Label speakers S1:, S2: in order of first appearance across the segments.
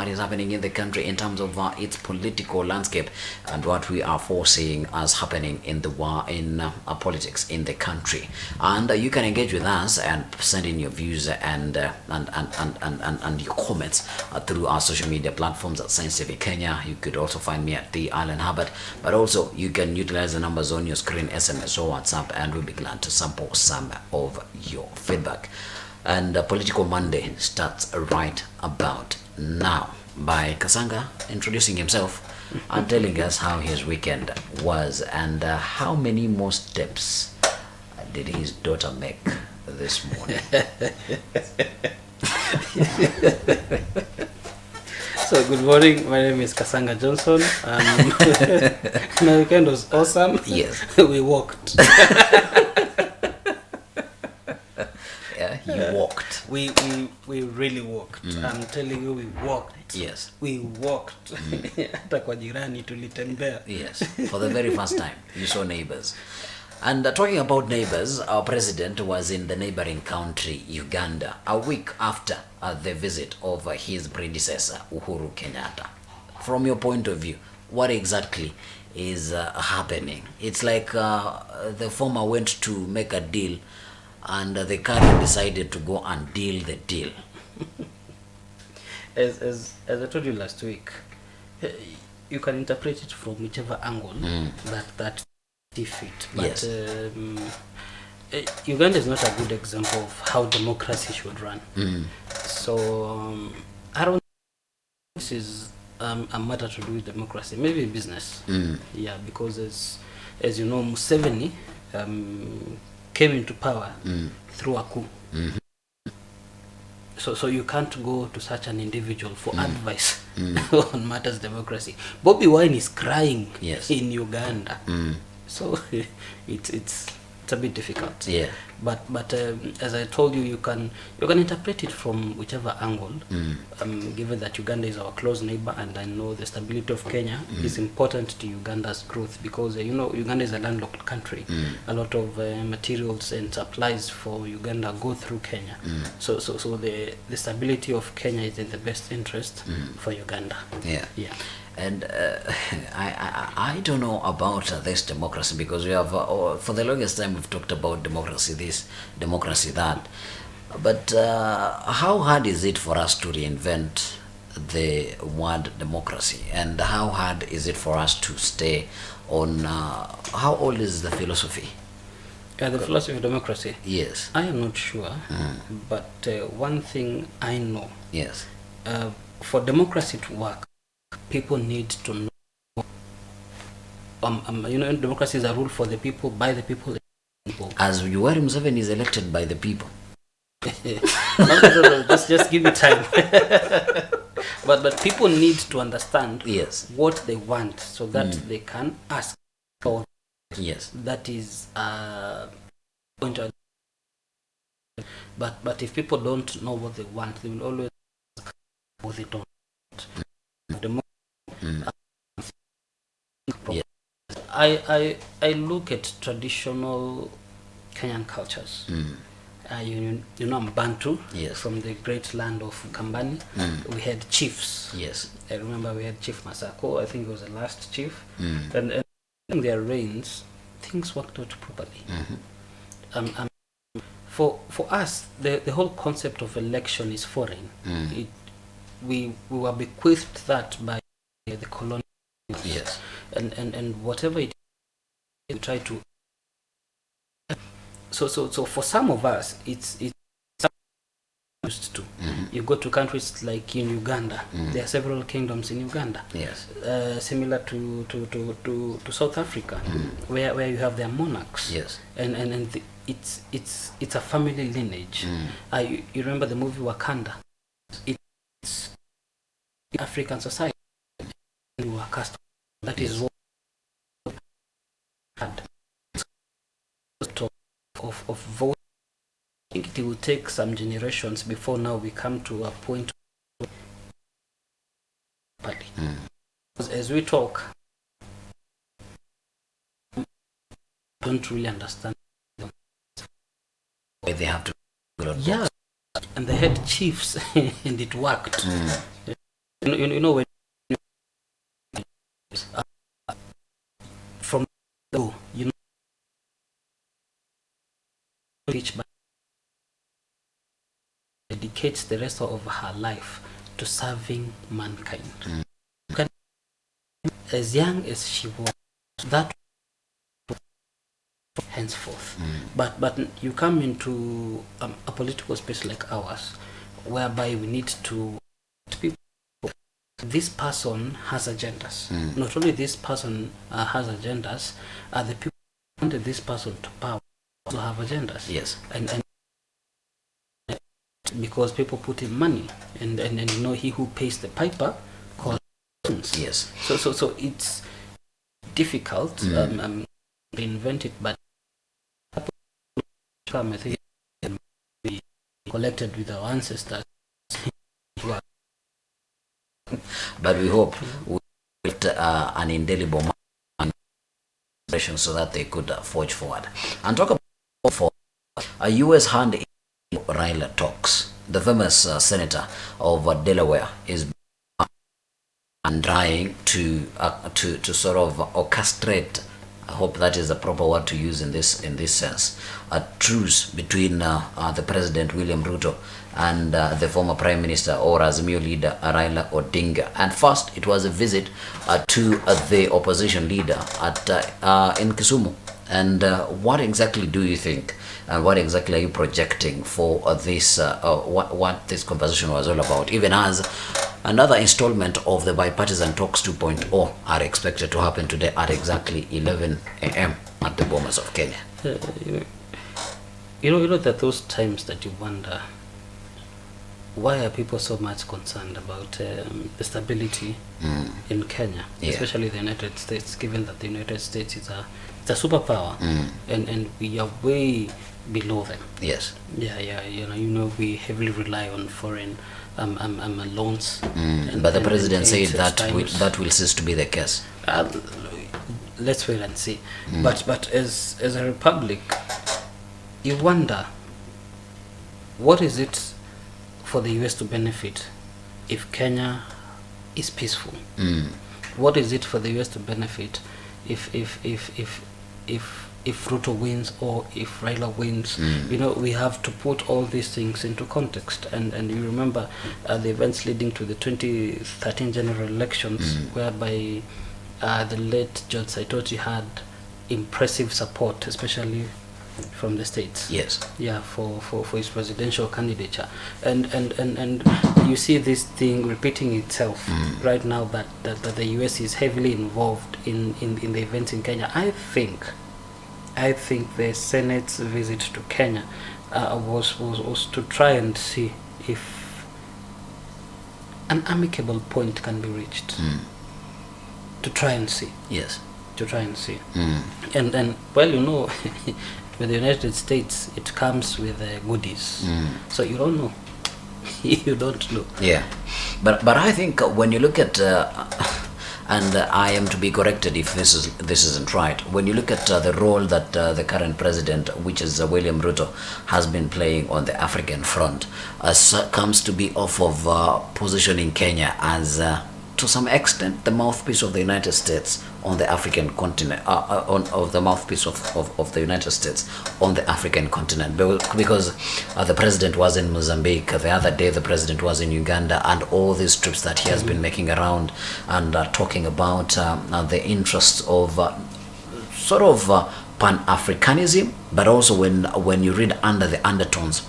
S1: what is happening in the country in terms of its political landscape and what we are foreseeing as happening in the politics in the country. And you can engage with us and send in your views and your comments through our social media platforms at Science TV Kenya. You could also find me at the Island Hubbard, but also you can utilize the numbers on your screen, SMS or WhatsApp, and we'll be glad to sample some of your feedback. And Political Monday starts right about now by Kasanga introducing himself and telling us how his weekend was and how many more steps did his daughter make this morning.
S2: So good morning, my name is Kasanga Johnson. My weekend was awesome.
S1: Yes.
S2: We walked.
S1: Yeah, you walked.
S2: We really walked. I'm telling you, we walked.
S1: Yes.
S2: We walked. Hata kwa jirani tulitembea.
S1: Yes, for the very first time you saw neighbors. And talking about neighbors, our president was in the neighboring country, Uganda, a week after the visit of his predecessor, Uhuru Kenyatta. From your point of view, what exactly is happening? It's like the former went to make a deal and the current decided to go and deal the deal.
S2: As I told you last week, you can interpret it from whichever angle that defeat. But
S1: yes.
S2: Uganda is not a good example of how democracy should run. So I don't think this is a matter to do with democracy. Maybe business. Yeah, because as you know, Museveni came into power through a coup. So you can't go to such an individual for advice on matters democracy. Bobby Wine is crying in Uganda. So it's a bit difficult.
S1: Yeah.
S2: But as I told you, you can interpret it from whichever angle. Given that Uganda is our close neighbor, and I know the stability of Kenya is important to Uganda's growth, because Uganda is a landlocked country. A lot of materials and supplies for Uganda go through Kenya. So the stability of Kenya is in the best interest for Uganda.
S1: Yeah.
S2: Yeah.
S1: And I don't know about this democracy, because we have for the longest time we've talked about democracy this, democracy that, but how hard is it for us to reinvent the word democracy, and how hard is it for us to stay on how old is the philosophy?
S2: The philosophy of democracy?
S1: Yes.
S2: I am not sure, but one thing I know,
S1: yes,
S2: for democracy to work, people need to know. Democracy is a rule for the people, by the people.
S1: As Yoweri Museveni is elected by the people.
S2: No, just give me time. but people need to understand what they want, so that they can ask for.
S1: Yes.
S2: That is going to. But if people don't know what they want, they will always ask what they don't. I look at traditional Kenyan cultures. I'm Bantu, from the great land of Kambani. We had chiefs.
S1: Yes.
S2: I remember we had Chief Masako. I think he was the last chief. And in their reigns, things worked out properly. For us, the whole concept of election is foreign. We were bequeathed that by the colonial.
S1: Yes.
S2: And whatever it is, we try to. So for some of us, it's used to. You go to countries like in Uganda. There are several kingdoms in Uganda.
S1: Yes.
S2: Similar to South Africa, where you have their monarchs.
S1: Yes.
S2: And it's a family lineage. You remember the movie Wakanda? It's African society. We were cast. That is what had of vote. I think it will take some generations before now we come to a point as we talk, don't really understand them.
S1: They have to
S2: and they had chiefs and it worked. you know when uh, from the you know teach but dedicates the rest of her life to serving mankind. As young as she was, that henceforth. But you come into a political space like ours, whereby we need to people. This person has agendas. Not only this person has agendas, the people who wanted this person to power also have agendas.
S1: Yes.
S2: And because people put in money, and you know, he who pays the piper calls.
S1: Yes.
S2: So it's difficult to invent it, but I think can be collected with our ancestors.
S1: But we hope we build an indelible so that they could forge forward. And talk about for a U.S. hand in Raila talks. The famous senator of Delaware is and trying to sort of orchestrate. I hope that is the proper word to use in this sense. A truce between the President William Ruto and the former Prime Minister or Azimio leader Raila Odinga. And first, it was a visit to the opposition leader at in Kisumu. And what exactly do you think? And what exactly are you projecting for this? What this conversation was all about? Even as another installment of the Bipartisan Talks 2.0 are expected to happen today at exactly 11 a.m. at the Bomas of Kenya.
S2: You know that those times that you wonder, why are people so much concerned about the stability in Kenya, especially the United States, given that the United States is a superpower, and we are way below them.
S1: Yes.
S2: Yeah. You know, we heavily rely on foreign loans.
S1: But the president said that will cease to be the case.
S2: Let's wait and see. But as a republic, you wonder, what is it for the US to benefit if Kenya is peaceful? What is it for the US to benefit if Ruto wins or if Raila wins? You know, we have to put all these things into context, and you remember the events leading to the 2013 general elections, whereby the late George Saitoti had impressive support, especially from the states.
S1: Yes.
S2: Yeah, for his presidential candidature, and you see this thing repeating itself right now, that the US is heavily involved in the events in Kenya. I think the Senate's visit to Kenya was to try and see if an amicable point can be reached. To try and see.
S1: Yes.
S2: To try and see. And well, you know, with the United States, it comes with goodies. So you don't know. You don't know.
S1: Yeah. But I think when you look at and I am to be corrected if this isn't right. When you look at the role that the current president, which is William Ruto, has been playing on the African front, comes to be off of positioning Kenya as to some extent the mouthpiece of the United States on the African continent, of the mouthpiece of the United States on the African continent, because the president was in Mozambique the other day, the president was in Uganda, and all these trips that he has been making around and talking about the interests of sort of Pan-Africanism, but also when you read under the undertones,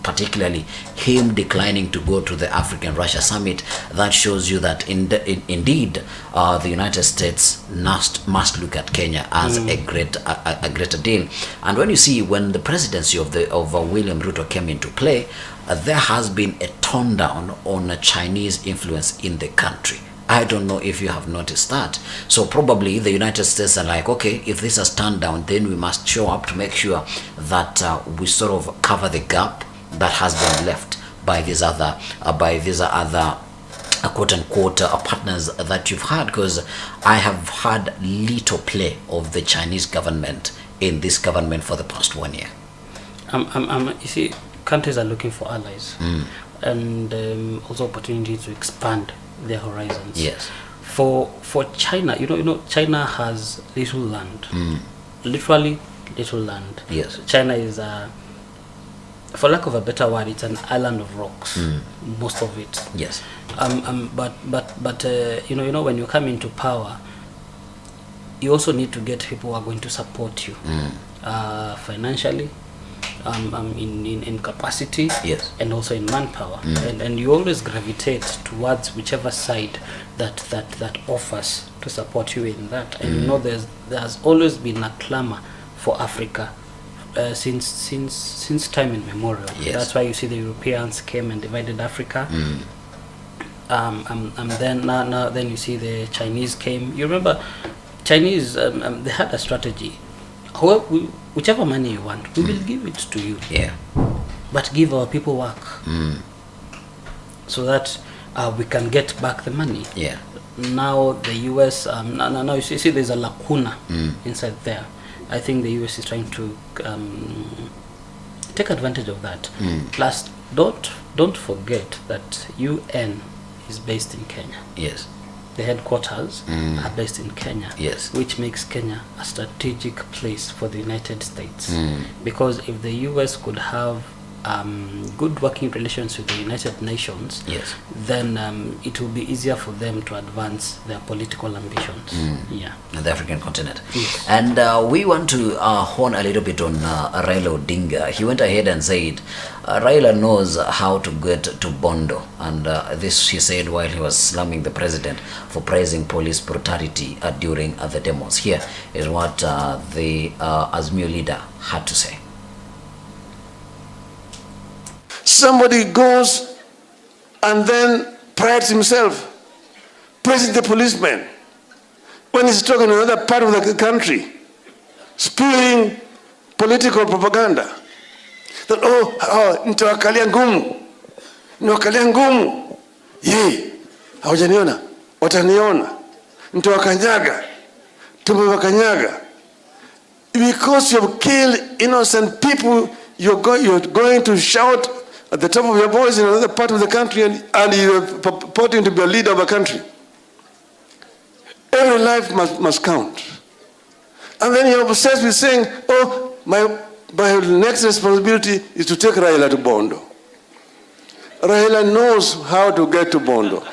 S1: particularly him declining to go to the African-Russia summit, that shows you that indeed the United States must look at Kenya as a greater deal. And when you see when the presidency of William Ruto came into play, there has been a tone down on a Chinese influence in the country. I don't know if you have noticed that. So probably the United States are like, okay, if this has turned down, then we must show up to make sure that we sort of cover the gap that has been left by these other quote-unquote partners that you've had, because I have had little play of the Chinese government in this government for the past 1 year.
S2: You see, countries are looking for allies and also opportunities to expand their horizons.
S1: Yes.
S2: For China, China has little land, literally little land.
S1: Yes.
S2: China is for lack of a better word, it's an island of rocks. Most of it.
S1: Yes.
S2: But when you come into power, you also need to get people who are going to support you financially, in capacity,
S1: yes,
S2: and also in manpower, and you always gravitate towards whichever side that offers to support you in that. And there's always been a clamor for Africa since time immemorial.
S1: Yes.
S2: That's why you see the Europeans came and divided Africa. And then you see the Chinese came. You remember Chinese, they had a strategy. Whichever money you want, we will give it to you.
S1: Yeah.
S2: But give our people work, so that we can get back the money.
S1: Yeah.
S2: Now the US, now you see there's a lacuna inside there. I think the US is trying to take advantage of that. Plus, don't forget that UN is based in Kenya.
S1: Yes.
S2: The headquarters are based in Kenya,
S1: yes,
S2: which makes Kenya a strategic place for the United States. Because if the US could have good working relations with the United Nations,
S1: yes,
S2: then it will be easier for them to advance their political ambitions. Yeah,
S1: the African continent.
S2: Yes.
S1: And we want to hone a little bit on Raila Odinga. He went ahead and said Raila knows how to get to Bondo, and this he said while he was slamming the president for praising police brutality during the demos. Here is what the Azimio leader had to say.
S3: Somebody goes and then prides himself, praising the policeman when he's talking in another part of the country, spewing political propaganda. That, nitawakalia ngumu, hawajaniona, wataniona, nitawakanyaga, tumewakanyaga. Because you've killed innocent people, you're going to shout at the top of your voice in another part of the country, and you're purporting to be a leader of a country. Every life must count. And then you're obsessed with saying, my next responsibility is to take Raila to Bondo. Raila knows how to get to Bondo.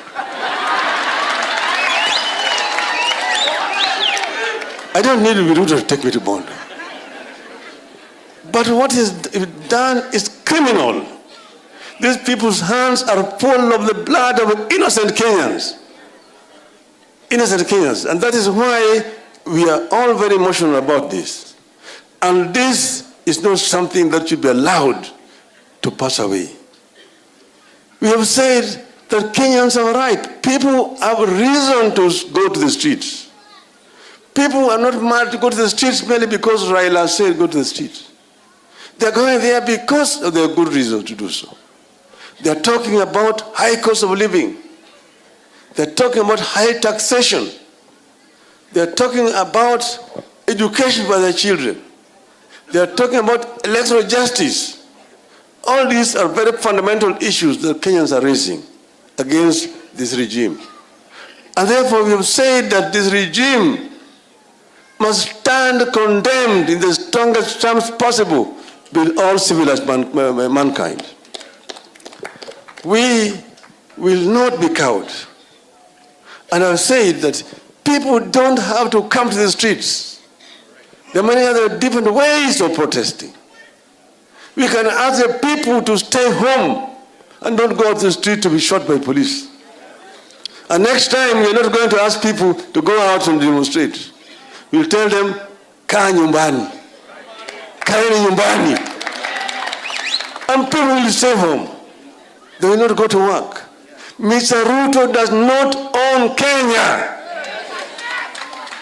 S3: I don't need Ruto to take me to Bondo. But what is done is criminal. These people's hands are full of the blood of innocent Kenyans. Innocent Kenyans. And that is why we are all very emotional about this. And this is not something that should be allowed to pass away. We have said that Kenyans are right. People have reason to go to the streets. People are not mad to go to the streets merely because Raila said go to the streets. They're going there because of their good reason to do so. They're talking about high cost of living. They're talking about high taxation. They're talking about education for their children. They're talking about electoral justice. All these are very fundamental issues that Kenyans are raising against this regime. And therefore we have said that this regime must stand condemned in the strongest terms possible with all civilized mankind. We will not be cowed. And I've said that people don't have to come to the streets. There are many other different ways of protesting. We can ask the people to stay home and don't go out to the street to be shot by police. And next time, we're not going to ask people to go out and demonstrate. We'll tell them, kaa nyumbani. Kaeni nyumbani. And people will stay home. They will not go to work. Mr. Ruto does not own Kenya.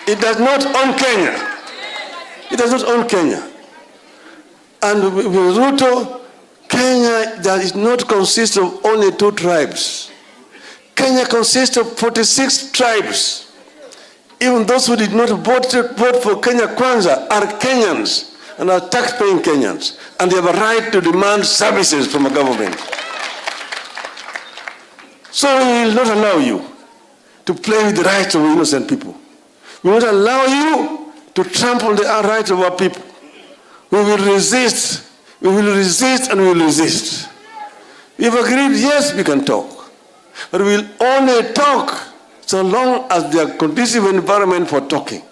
S3: It does not own Kenya. It does not own Kenya. And with Ruto, Kenya does not consist of only 2 tribes. Kenya consists of 46 tribes. Even those who did not vote for Kenya Kwanza are Kenyans and are tax-paying Kenyans. And they have a right to demand services from a government. So we will not allow you to play with the rights of innocent people. We won't allow you to trample the rights of our people. We will resist. We will resist and we will resist. We've agreed, yes, we can talk. But we will only talk so long as there is a conducive environment for talking.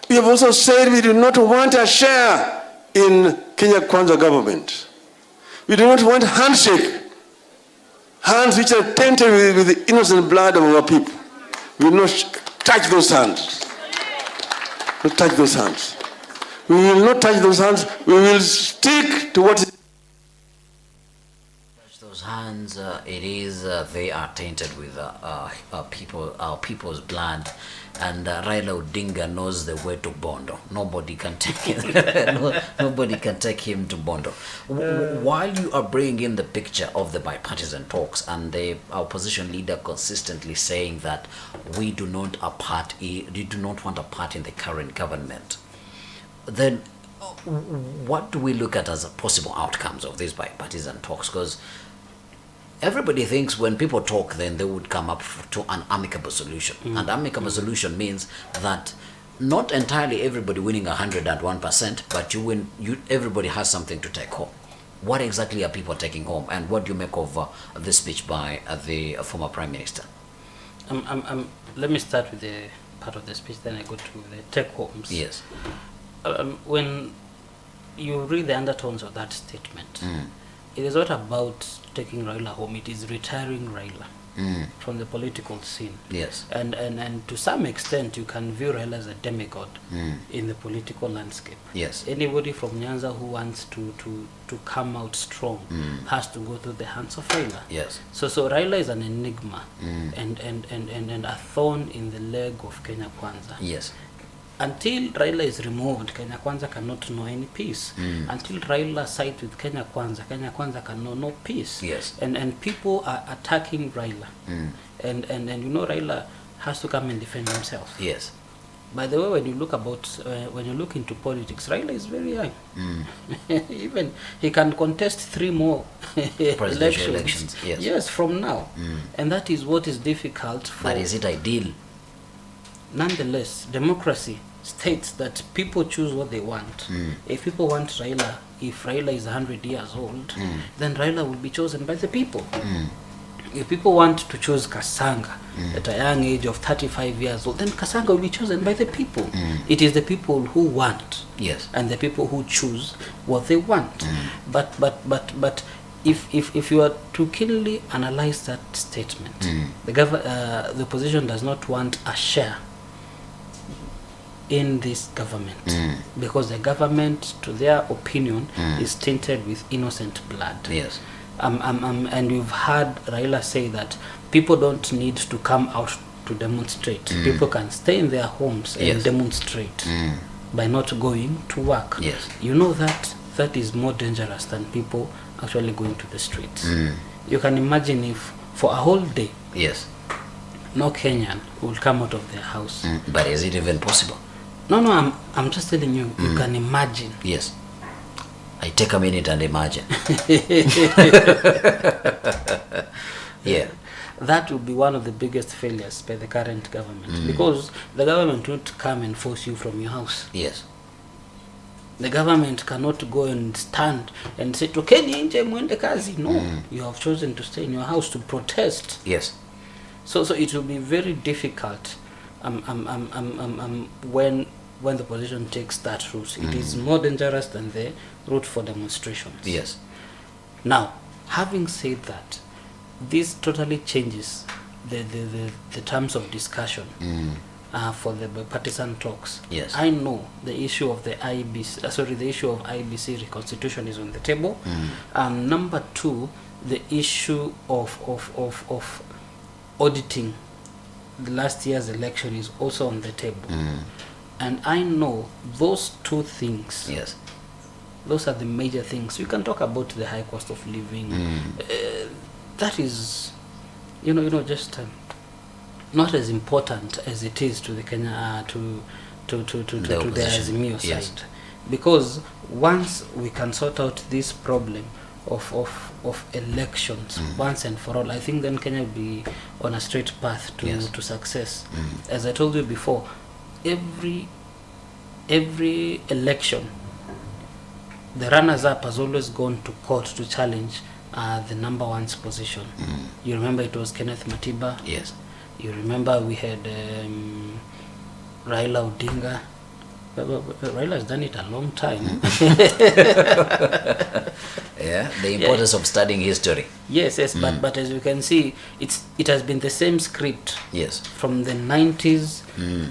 S3: We have also said we do not want a share in Kenya Kwanza government. We do not want handshake, hands which are tainted with the innocent blood of our people. We will not touch those hands. Not touch those hands. We will not touch those hands. We will stick to what is.
S1: Those hands, they are tainted with our people's blood, and Raila Odinga knows the way to Bondo. Nobody can take him. Nobody can take him to Bondo. While you are bringing in the picture of the bipartisan talks, and the opposition leader consistently saying that we do not want a part in the current government, then what do we look at as possible outcomes of these bipartisan talks? Because everybody thinks when people talk, then they would come up to an amicable solution. And amicable solution means that not entirely everybody winning 101%, but you win. Everybody has something to take home. What exactly are people taking home, and what do you make of this speech by the former Prime Minister?
S2: Let me start with the part of the speech, then I go to the take homes.
S1: Yes.
S2: When you read the undertones of that statement, it is not about taking Raila home, it is retiring Raila from the political scene.
S1: Yes.
S2: And to some extent, you can view Raila as a demigod in the political landscape.
S1: Yes.
S2: Anybody from Nyanza who wants to come out strong has to go through the hands of Raila.
S1: Yes.
S2: So Raila is an enigma and a thorn in the leg of Kenya Kwanza.
S1: Yes.
S2: Until Raila is removed, Kenya Kwanza cannot know any peace. Until Raila sides with Kenya Kwanza can know no peace.
S1: Yes.
S2: And people are attacking Raila. And you know Raila has to come and defend himself.
S1: Yes.
S2: By the way, when you look into politics, Raila is very young. Even he can contest 3 more elections. Yes, from now. And that is what is difficult for.
S1: But is it ideal?
S2: Nonetheless, democracy states that people choose what they want. If people want Raila, if Raila is 100 years old, then Raila will be chosen by the people. If people want to choose Kasanga at a young age of 35 years old, then Kasanga will be chosen by the people. It is the people who want, and the people who choose what they want. But if you are to keenly analyze that statement, the opposition does not want a share in this government because the government, to their opinion, is tainted with innocent blood.
S1: Yes.
S2: And you've heard Raila say that people don't need to come out to demonstrate. People can stay in their homes and demonstrate by not going to work.
S1: Yes.
S2: You know that is more dangerous than people actually going to the streets. You can imagine if for a whole day, no Kenyan will come out of their house.
S1: But is it even possible?
S2: No, I'm just telling you, you can imagine.
S1: Yes. I take a minute and imagine. Yeah.
S2: That will be one of the biggest failures by the current government because the government won't come and force you from your house.
S1: Yes.
S2: The government cannot go and stand and say, "Tokeni nje mwende kazi." No, you have chosen to stay in your house to protest.
S1: Yes.
S2: So it will be very difficult when the opposition takes that route. It is more dangerous than the route for demonstrations.
S1: Yes.
S2: Now, having said that, this totally changes the terms of discussion for the partisan talks.
S1: Yes.
S2: I know the issue of the issue of IBC reconstitution is on the table. Number 2, the issue of auditing the last year's election is also on the table. And I know those 2 things, those are the major things. You can talk about the high cost of living. That is, just not as important as it is to the Kenya, to the Azimio side. Because once we can sort out this problem of elections once and for all, I think then Kenya will be on a straight path to
S1: Yes.
S2: to success. As I told you before, every election, the runners-up has always gone to court to challenge the number one's position. You remember it was Kenneth Matiba.
S1: Yes.
S2: You remember we had Raila Odinga. Raila has done it a long time.
S1: Yeah, the importance of studying history.
S2: Yes, but as you can see, it has been the same script
S1: Yes.
S2: from the 90s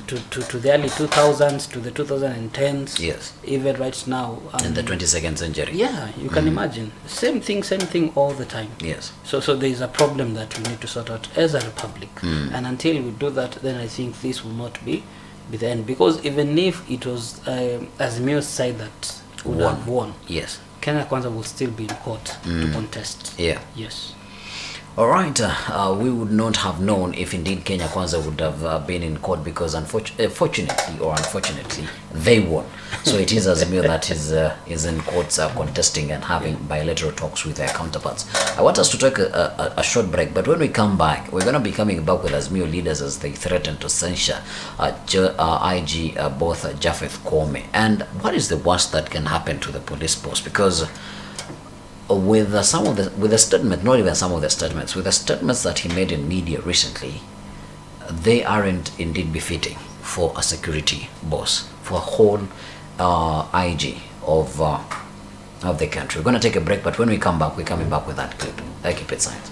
S2: to the early 2000s to the 2010s.
S1: Yes.
S2: Even right now.
S1: In the 22nd century.
S2: Yeah, you can imagine. Same thing all the time.
S1: Yes.
S2: So there is a problem that we need to sort out as a republic. And until we do that, then I think this will not be the end. Because even if it was Azimio's side that would have won,
S1: Yes.
S2: Kenya Kwanza will still be in court to contest.
S1: Yeah.
S2: Yes.
S1: All right, we would not have known if indeed Kenya Kwanza would have been in court, because unfortunately they won. So it is Azimio that is in courts contesting and having bilateral talks with their counterparts. I want us to take a short break, but when we come back, we're going to be coming back with Azimio leaders as they threaten to censure IG both Japheth Koome. And what is the worst that can happen to the police force? Because with the statement, not even some of the statements, with the statements that he made in media recently, they aren't indeed befitting for a security boss, for a whole IG of the country. We're going to take a break, but when we come back, we're coming back with that clip. I keep it silent.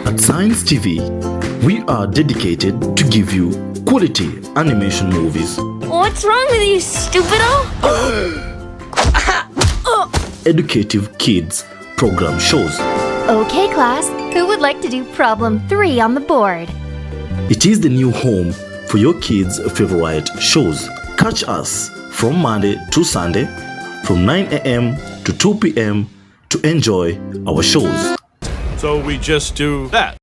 S4: At Science TV, we are dedicated to give you quality animation movies,
S5: What's wrong with you, stupido?
S4: educative kids program shows.
S5: Okay, class. Who would like to do problem 3 on the board?
S4: It is the new home for your kids' favorite shows. Catch us from Monday to Sunday from 9 a.m. to 2 p.m. to enjoy our shows.
S6: So we just do that.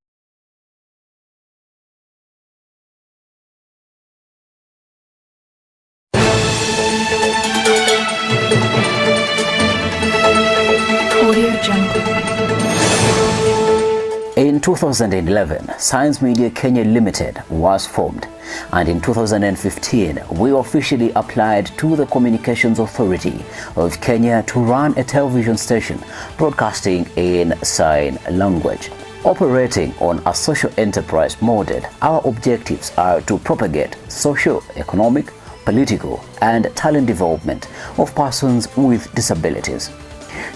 S1: In 2011, Science Media Kenya Limited was formed, and in 2015, we officially applied to the Communications Authority of Kenya to run a television station broadcasting in sign language. Operating on a social enterprise model, our objectives are to propagate social, economic, political, and talent development of persons with disabilities.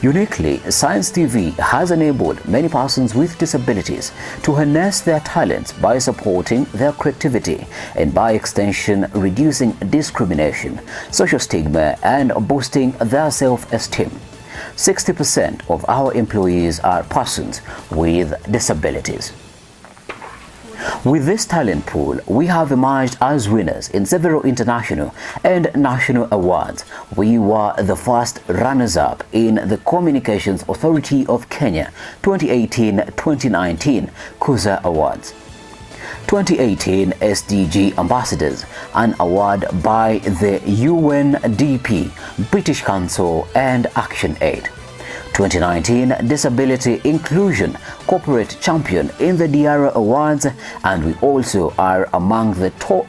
S1: Uniquely, Science TV has enabled many persons with disabilities to harness their talents by supporting their creativity and, by extension, reducing discrimination, social stigma, and boosting their self-esteem. 60% of our employees are persons with disabilities. With this talent pool, we have emerged as winners in several international and national awards. We were the first runners-up in the Communications Authority of Kenya 2018-2019 Kuza Awards. 2018 SDG Ambassadors, an award by the UNDP, British Council and ActionAid. 2019 Disability Inclusion Corporate Champion in the Diara Awards, and we also are among the top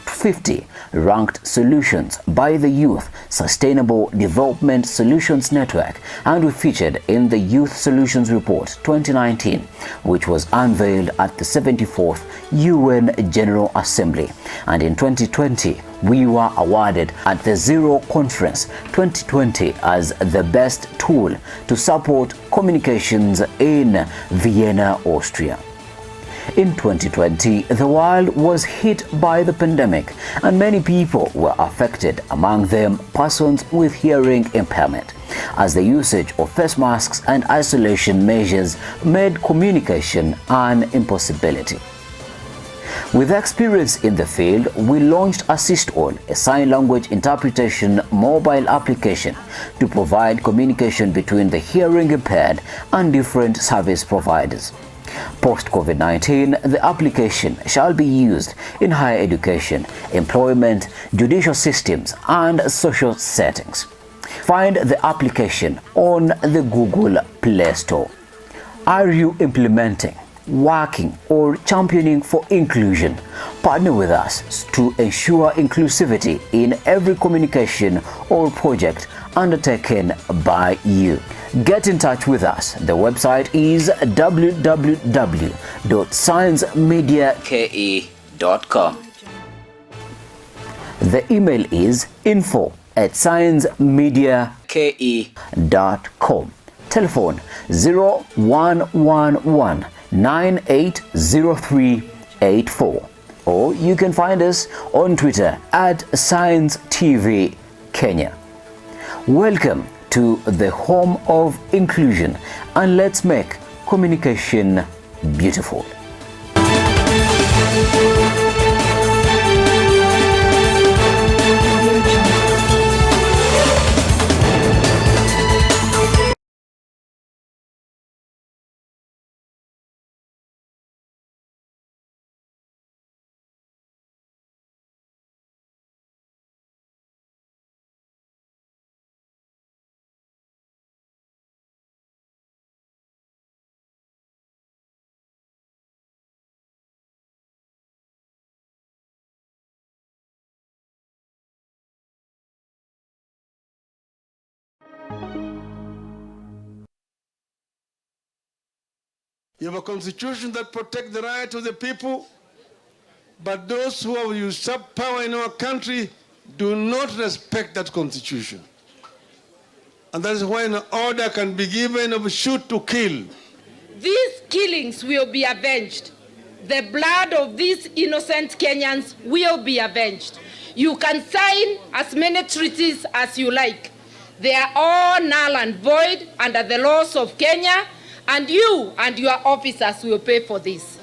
S1: 50 ranked solutions by the Youth Sustainable Development Solutions Network, and we featured in the Youth Solutions Report 2019, which was unveiled at the 74th UN General Assembly. And in 2020, we were awarded at the Zero Conference 2020 as the best tool to support communications in Vienna, Austria.
S7: In 2020, the world was hit by the pandemic and many people were affected, among them persons with hearing impairment, as the usage of face masks and isolation measures made communication an impossibility. With experience in the field, we launched Assist All, a sign language interpretation mobile application to provide communication between the hearing impaired and different service providers. Post-COVID-19, the application shall be used in higher education, employment, judicial systems, and social settings. Find the application on the Google Play Store. Are you implementing, working, or championing for inclusion? Partner with us to ensure inclusivity in every communication or project undertaken by you. Get in touch with us. The website is www.sciencemediake.com. The email is info@sciencemediake.com. Telephone 0111 980384, or you can find us on Twitter @ScienceTV Kenya. Welcome to the home of inclusion, and let's make communication beautiful.
S3: You have a constitution that protects the right of the people, but those who have usurped power in our country do not respect that constitution. And that is why an order can be given of shoot to kill.
S8: These killings will be avenged. The blood of these innocent Kenyans will be avenged. You can sign as many treaties as you like. They are all null and void under the laws of Kenya, and you and your officers will pay for this.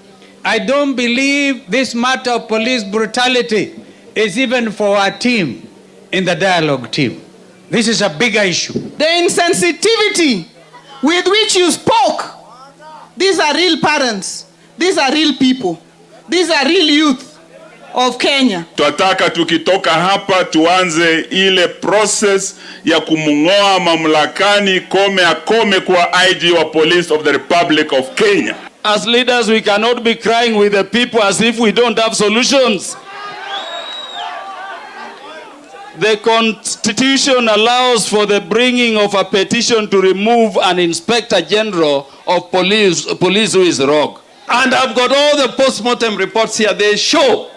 S9: I don't believe this matter of police brutality is even for our team in the dialogue team. This is a bigger issue.
S10: The insensitivity with which you spoke, these are real parents, these are real people, these are real youth of Kenya.
S11: Tunataka tukitoka hapa tuanze ile process ya kumngoa mamlakani akome kwa IG wa Police of the Republic of Kenya.
S12: As leaders, we cannot be crying with the people as if we don't have solutions. The Constitution allows for the bringing of a petition to remove an Inspector General of police who is rogue.
S13: And I've got all the post-mortem reports here. They show,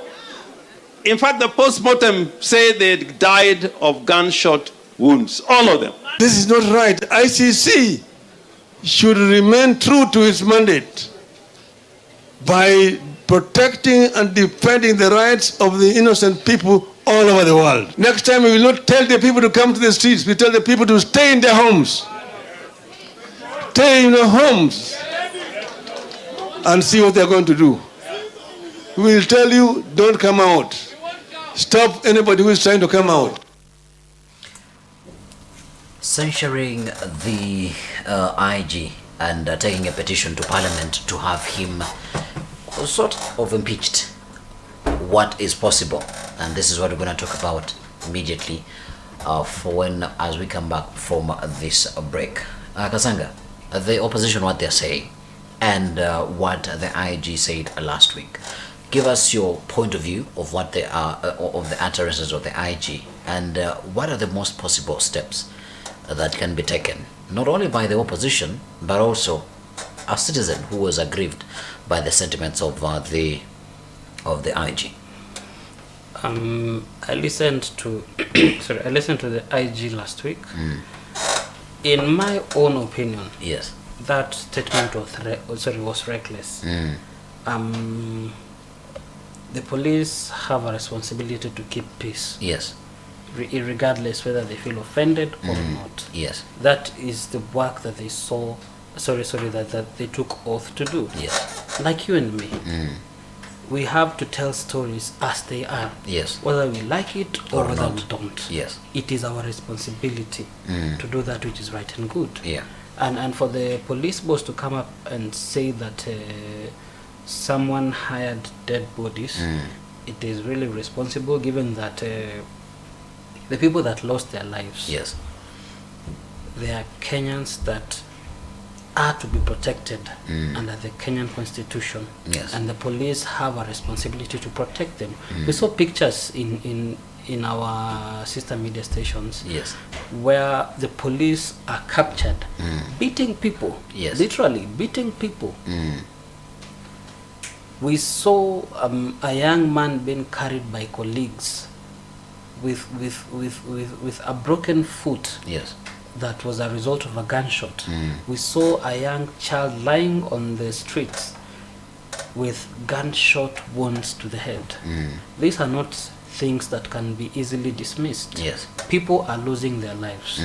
S13: in fact, the post-mortem say they died of gunshot wounds, all of them.
S3: This is not right. ICC should remain true to its mandate by protecting and defending the rights of the innocent people all over the world. Next time we will not tell the people to come to the streets, we tell the people to stay in their homes. Stay in their homes and see what they're going to do. We will tell you, don't come out. Stop anybody who is trying to come out.
S1: Censuring the IG and taking a petition to Parliament to have him sort of impeached. What is possible? And this is what we're going to talk about immediately as we come back from this break. Kasanga, the opposition, what they're saying, and what the IG said last week. Give us your point of view of what they are, of the utterances of the IG, and what are the most possible steps that can be taken, not only by the opposition, but also a citizen who was aggrieved by the sentiments of the IG.
S2: I listened to I listened to the IG last week. In my own opinion,
S1: yes,
S2: that statement was reckless. The police have a responsibility to keep peace.
S1: Yes.
S2: Regardless whether they feel offended or not.
S1: Yes.
S2: That is the work that they saw. That they took oath to do.
S1: Yes.
S2: Like you and me. We have to tell stories as they are.
S1: Yes.
S2: Whether we like it or whether
S1: not.
S2: we don't.
S1: Yes.
S2: It is our responsibility to do that which is right and good.
S1: Yeah.
S2: And for the police boss to come up and say that someone hired dead bodies, it is really responsible, given that the people that lost their lives,
S1: yes,
S2: they are Kenyans that are to be protected under the Kenyan constitution.
S1: Yes.
S2: And the police have a responsibility to protect them. We saw pictures in our sister media stations,
S1: yes,
S2: where the police are captured beating people,
S1: yes,
S2: literally beating people. We saw a young man being carried by colleagues with a broken foot.
S1: Yes.
S2: That was a result of a gunshot. We saw a young child lying on the streets with gunshot wounds to the head. These are not things that can be easily dismissed.
S1: Yes.
S2: People are losing their lives.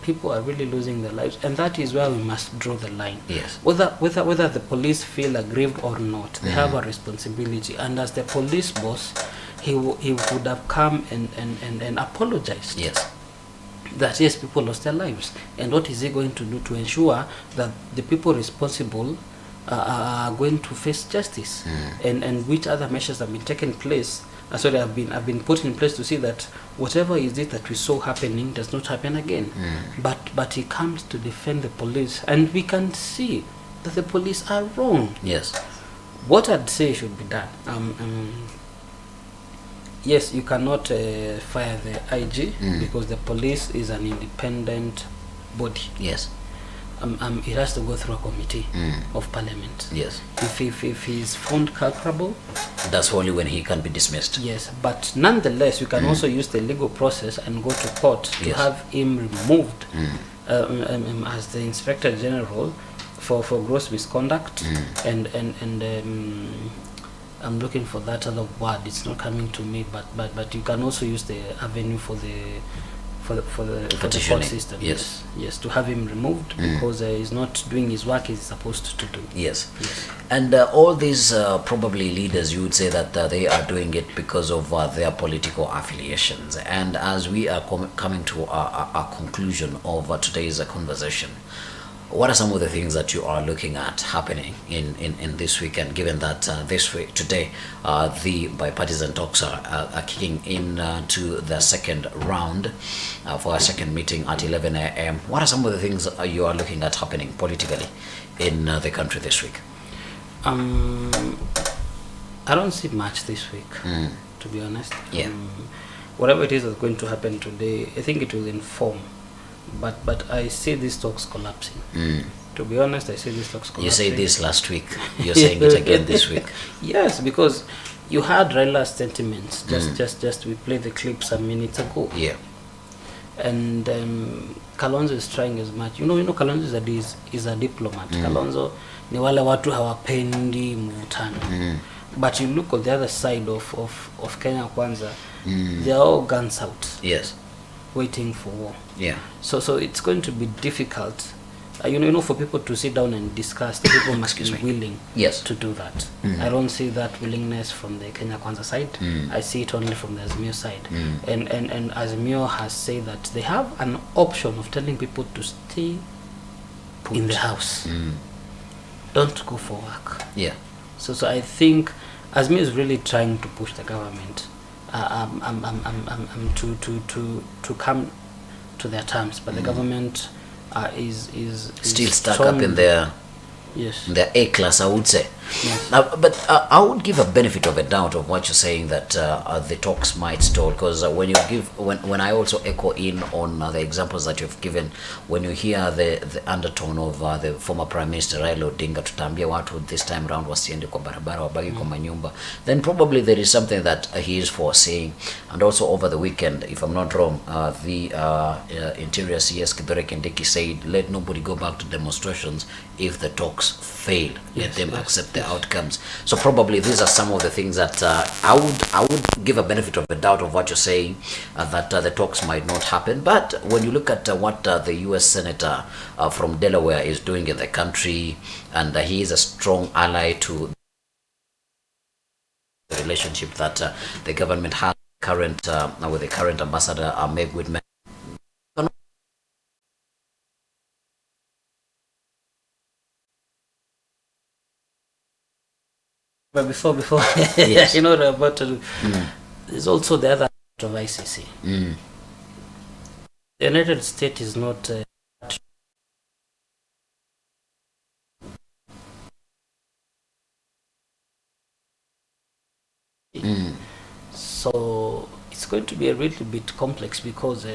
S2: People are really losing their lives, and that is where we must draw the line.
S1: Yes.
S2: Whether the police feel aggrieved or not, they have a responsibility. And as the police boss, he would have come and apologized.
S1: Yes.
S2: That yes, people lost their lives, and what is he going to do to ensure that the people responsible are going to face justice, and which other measures have been taken place? Have been put in place to see that whatever is it that we saw happening does not happen again. But he comes to defend the police, and we can see that the police are wrong.
S1: Yes.
S2: What I'd say should be done. Yes, you cannot fire the IG because the police is an independent body.
S1: Yes.
S2: It has to go through a committee of parliament.
S1: Yes.
S2: If he's found culpable,
S1: that's only when he can be dismissed.
S2: Yes, but nonetheless, you can also use the legal process and go to court to
S1: Yes.
S2: have him removed as the Inspector General for gross misconduct and I'm looking for that other word. It's not coming to me, but you can also use the avenue for the court system.
S1: Yes.
S2: Yes, to have him removed because he's not doing his work he's supposed to do.
S1: Yes. And all these probably leaders, you would say that they are doing it because of their political affiliations. And as we are coming to a conclusion of today's conversation, what are some of the things that you are looking at happening in this weekend, given that this week, today, the bipartisan talks are kicking in to the second round for a second meeting at 11 a.m. What are some of the things you are looking at happening politically in the country this week?
S2: I don't see much this week, to be honest.
S1: Yeah.
S2: Whatever it is that's going to happen today, I think it will inform. But I see these talks collapsing. To be honest, I see these talks collapsing.
S1: You said this last week. You're saying it again this week.
S2: Yes, because you had Raila's sentiments. Just we played the clips a minute ago.
S1: Yeah.
S2: And Kalonzo is trying as much. You know, Kalonzo is a diplomat. Kalonzo ni wale watu hawapendi mvutano. But you look on the other side of Kenya Kwanza, they are all guns out.
S1: Yes.
S2: Waiting for war.
S1: Yeah.
S2: So it's going to be difficult, for people to sit down and discuss. The people must be willing to do that. I don't see that willingness from the Kenya Kwanza side. I see it only from the Azimio side. And Azimio has said that they have an option of telling people to stay in the house. Don't go for work.
S1: Yeah.
S2: So I think Azimio is really trying to push the government to come to their terms, but the government is
S1: still stuck up in their A class, I would say.
S2: Yes.
S1: But I would give a benefit of a doubt of what you're saying, that the talks might stall, because when I also echo in on the examples that you've given, when you hear the undertone of the former Prime Minister Raila Odinga, tutambia watu this time round wasiende kwa barabara, wabaki kwa manyumba, then probably there is something that he is foreseeing. And also over the weekend, if I'm not wrong, the Interior CS Kithure Kindiki said, let nobody go back to demonstrations if the talks talks fail, let them accept the outcomes. So probably these are some of the things that I would give a benefit of the doubt of what you're saying, that the talks might not happen. But when you look at what the U.S. Senator from Delaware is doing in the country, and he is a strong ally to the relationship that the government has with the current ambassador, Meg Whitman.
S2: But before
S1: Yes.
S2: you know what I'm about to do, there's also the other part of ICC. The United States is not so it's going to be a little bit complex because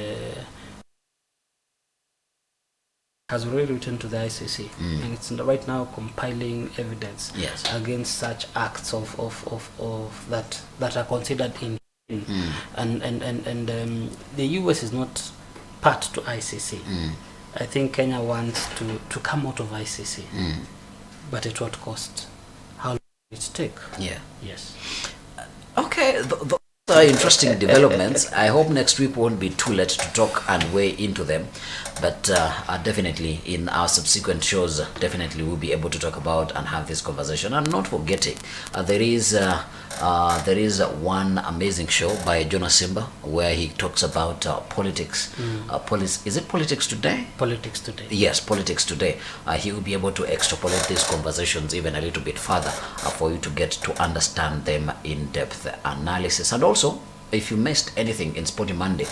S2: has already returned to the ICC and it's right now compiling evidence against such acts of that are considered in and the US is not part to ICC. I think Kenya wants to come out of ICC, but at what cost? How long will it take? Yes.
S1: Okay, those are interesting developments. I hope next week won't be too late to talk and weigh into them, but definitely in our subsequent shows, definitely we'll be able to talk about and have this conversation. And not forgetting, there is one amazing show by Jonas Simba where he talks about politics. Is it Politics Today?
S2: Politics Today.
S1: Yes, Politics Today. He will be able to extrapolate these conversations even a little bit further for you to get to understand them in depth analysis. And also, if you missed anything in Sporty Monday,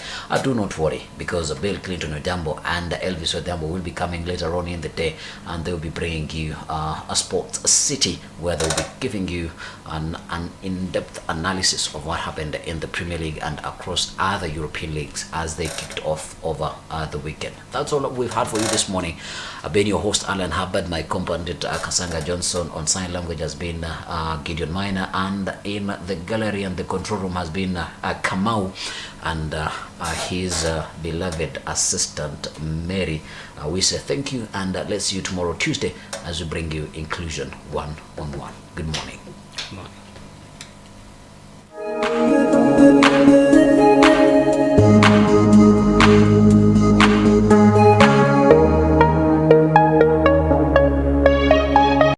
S1: do not worry, because Bill Clinton Odhiambo and Elvis Odhiambo will be coming later on in the day, and they will be bringing you a Sports City where they will be giving you an in-depth analysis of what happened in the Premier League and across other European leagues as they kicked off over the weekend. That's all we've had for you this morning. I've been your host, Alan Hubbard. My companion Kasanga Johnson on sign language has been Gideon Minor, and in the gallery and the control room has been Kamau and his beloved assistant Mary. We say thank you, and let's see you tomorrow Tuesday as we bring you Inclusion 1-on-1. Good morning.
S2: Good morning.